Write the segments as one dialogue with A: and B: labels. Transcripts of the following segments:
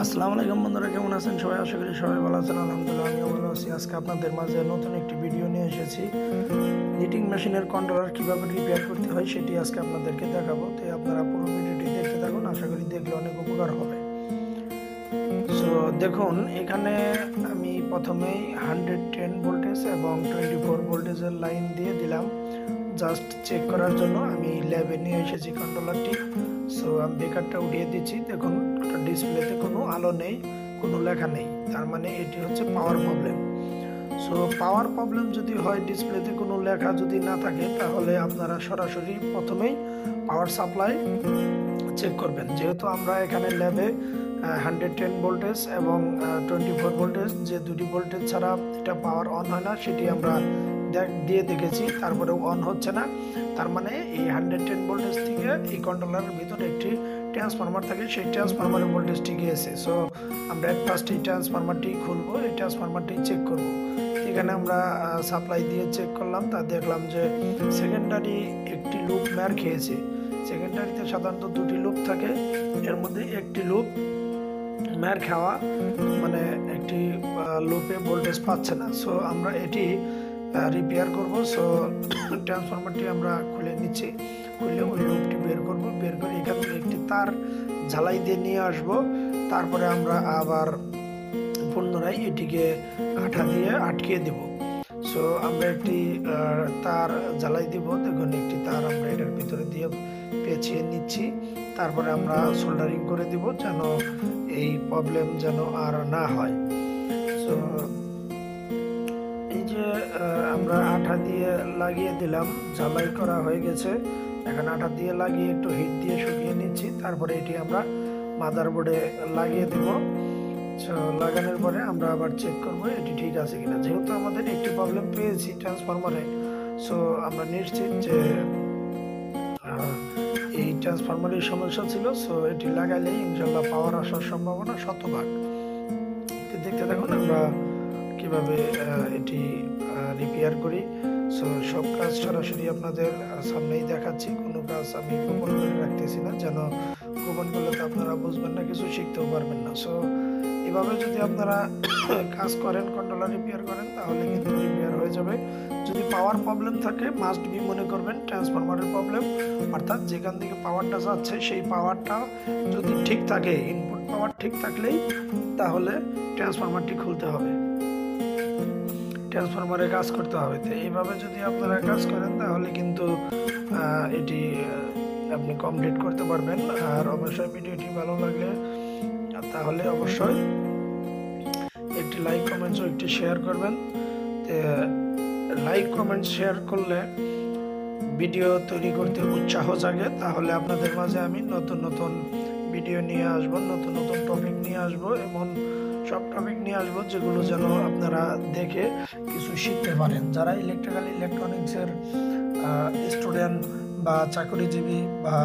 A: আসসালামু আলাইকুম বন্ধুরা, কেমন আছেন সবাই? আশা করি সবাই ভালো আছেন। আলহামদুলিল্লাহ আমিও ভালো আছি। আজকে আপনাদের মাঝে নতুন একটি ভিডিও নিয়ে এসেছি। নিটিং মেশিনের কন্ট্রোলার কিভাবে রিপেয়ার করতে হয় সেটি আজকে আপনাদেরকে দেখাবো। তো আপনারা পুরো ভিডিওটি দেখতে থাকুন, আশা করি দেখলে অনেক উপকার হবে। সো দেখুন, এখানে আমি প্রথমেই 110 ভোল্টেজ এবং 24 ভোল্টেজের লাইন দিয়ে দিলাম। জাস্ট চেক করার জন্য আমি ল্যাবে নিয়ে এসেছি কন্ট্রোলারটি। সো আমি বেকারটা উঠিয়ে দিচ্ছি। দেখুন, ডিসপ্লেতে কোনো আলো নেই, কোনো লেখা নেই, তার মানে এটি হচ্ছে পাওয়ার প্রবলেম। সো পাওয়ার প্রবলেম যদি হয়, ডিসপ্লেতে কোনো লেখা যদি না থাকে, তাহলে আপনারা সরাসরি প্রথমেই পাওয়ার সাপ্লাই চেক করবেন। যেহেতু আমরা এখানে ল্যাবে 110 ভোল্টেজ এবং 24 ভোল্টেজ, যে দুটি ভোল্টেজ ছাড়া এটা পাওয়ার অন হয় না, সেটি আমরা দিয়ে দেখেছি, তারপরেও অন হচ্ছে না। তার মানে এই 110 ভোল্টেজ থেকে এই কন্ট্রোলারের ভিতরে একটি ট্রান্সফরমার থাকে, সেই ট্রান্সফরমারের ভোল্টেজটি গিয়েছে। সো আমরা ফার্স্ট এই ট্রান্সফরমারটি খুলবো, এই ট্রান্সফরমারটি চেক করব। এখানে আমরা সাপ্লাই দিয়ে চেক করলাম, তা দেখলাম যে সেকেন্ডারি একটি লুপ ম্যার খেয়েছে। সেকেন্ডারিতে সাধারণত দুটি লুপ থাকে, এর মধ্যে একটি লুপ ম্যার খাওয়া, মানে একটি লুপে ভোল্টেজ পাচ্ছে না। সো আমরা এটি রিপেয়ার করব। সো ট্রান্সফরমারটি আমরা খুলে নিচ্ছি, খুলে ওই লুপটি বের করব, বের করে এখান থেকে একটি তার ঝালাই দিয়ে নিয়ে আসব। তারপরে আমরা আবার পুনরায় এটিকে আঠা দিয়ে আটকে দেব। সো আমরা একটি তার জ্বালাই দিব। দেখুন, একটি তার আমরা এটার ভিতরে দিয়ে পেঁচিয়ে নিচ্ছি। তারপরে আমরা সোল্ডারিং করে দিব, যেন এই প্রবলেম যেন আর না হয়। সো এই যে আমরা আঠা দিয়ে লাগিয়ে দিলাম, ঝালাই করা হয়ে গেছে। এখন আঠা দিয়ে লাগিয়ে একটু হিট দিয়ে শুকিয়ে নিচ্ছি। তারপরে এটি আমরা মাদারবোর্ডে লাগিয়ে দেব। লাগানোর পরে আমরা আবার চেক করব এটি ঠিক আছে কিনা। যেহেতু আমাদের একটি প্রবলেম পেয়েছি ট্রান্সফরমারে, সো আমরা নিশ্চিত যে এই ট্রান্সফরমারের সমস্যা ছিল। সো এটি লাগাইলেই ইনশাল্লাহ পাওয়ার আসার সম্ভাবনা শতভাগ। দেখতে থাকুন আমরা কিভাবে এটি রিপেয়ার করি। সো সব কাজ সরাসরি আপনাদের সামনেই দেখাচ্ছি, কোনো কাজ আমি গোপন করে রাখতেছি না, যেন গোপন করলে তো আপনারা বুঝবেন না, কিছু শিখতেও পারবেন না। সো এভাবে যদি আপনারা কাজ করেন, কন্ট্রোলার রিপেয়ার করেন, তাহলে কিন্তু রিপেয়ার হয়ে যাবে। যদি পাওয়ার প্রবলেম থাকে, মাস্ট বি মনে করবেন ট্রান্সফরমারের প্রবলেম, অর্থাৎ যেখান থেকে পাওয়ারটা যাচ্ছে সেই পাওয়ারটা যদি ঠিক থাকে, ইনপুট পাওয়ার ঠিক থাকলেই তাহলে ট্রান্সফরমারটি খুলতে হবে, ট্রান্সফরমারে কাজ করতে হবে। তো এইভাবে যদি আপনারা কাজ করেন, তাহলে কিন্তু এটি আপনি কমপ্লিট করতে পারবেন। আর অবশ্যই ভিডিওটি ভালো লাগলে তাহলে অবশ্যই একটি লাইক, কমেন্টস ও একটি শেয়ার করবেন। লাইক, কমেন্ট, শেয়ার করলে ভিডিও তৈরি করতে উৎসাহ জাগে। তাহলে আপনাদের মাঝে আমি নতুন নতুন ভিডিও নিয়ে আসবো, নতুন নতুন টপিক নিয়ে আসবো, এমন সব টপিক নিয়ে আসবো যেগুলো যেন আপনারা দেখে কিছু শিখতে পারেন। যারা ইলেকট্রিক্যাল ইলেকট্রনিক্সের স্টুডেন্ট বা চাকরিজীবী বা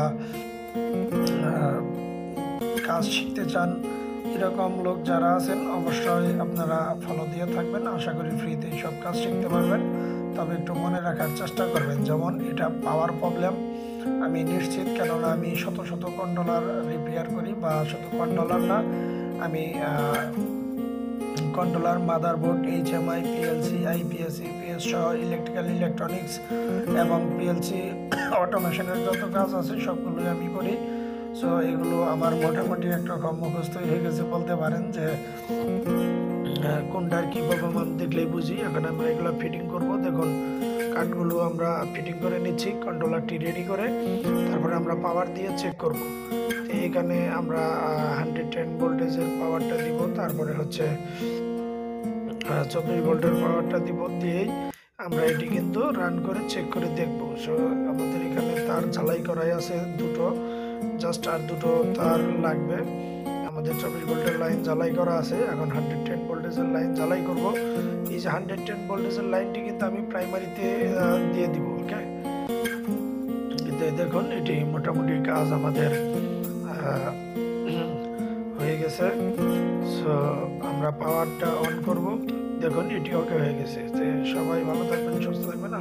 A: কাজ শিখতে চান, এরকম লোক যারা আছেন, অবশ্যই আপনারা ফলো দিয়ে থাকবেন। আশা করি ফ্রিতে সব কাজ শিখতে পারবেন। তবে একটু মনে রাখার চেষ্টা করবেন, যেমন এটা পাওয়ার প্রবলেম আমি নিশ্চিত, কেননা আমি শত শত কন্ট্রোলার রিপেয়ার করি, বা শুধু কন্ট্রোলার না, আমি controller, motherboard, HMI, PLC, IPS, EPS সহ ইলেকট্রিক্যাল ইলেকট্রনিক্স এবং পিএলসি অটোমেশনের যত কাজ আছে সবগুলোই আমি করি। সো এগুলো আমার মোটামুটি একরকম মুখস্থ হয়ে গেছে বলতে পারেন, যে কোনটার কী মান দেখলেই বুঝি। এখন আমরা এগুলো ফিটিং করব। দেখুন, কাঠগুলো আমরা ফিটিং করে নিচ্ছি, কন্ট্রোলারটি রেডি করে। তারপরে আমরা পাওয়ার দিয়ে চেক করব। এখানে আমরা 110 ভোল্টেজের পাওয়ারটা দিব, তারপরে হচ্ছে 24 ভোল্টের পাওয়ারটা দিব, দিয়েই আমরা এটি কিন্তু রান করে চেক করে দেখব। সো আমাদের এখানে তার ঝালাই করাই আছে দুটো, জাস্ট আর দুটো তার লাগবে। আমাদের 24 ভোল্টের লাইন ঝালাই করা আছে, এখন 110 ভোল্টেজের লাইন ঝালাই করব। এই যে 110 ভোল্টেজের লাইনটি কিন্তু আমি প্রাইমারিতে দিয়ে দিব। ওকে, কিন্তু দেখুন এটি মোটামুটি কাজ আমাদের হয়ে গেছে। সো আমরা পাওয়ারটা অন করব। দেখুন এটি ওকে হয়ে গেছে। সবাই ভালো থাকবেন, সুস্থ থাকবেন।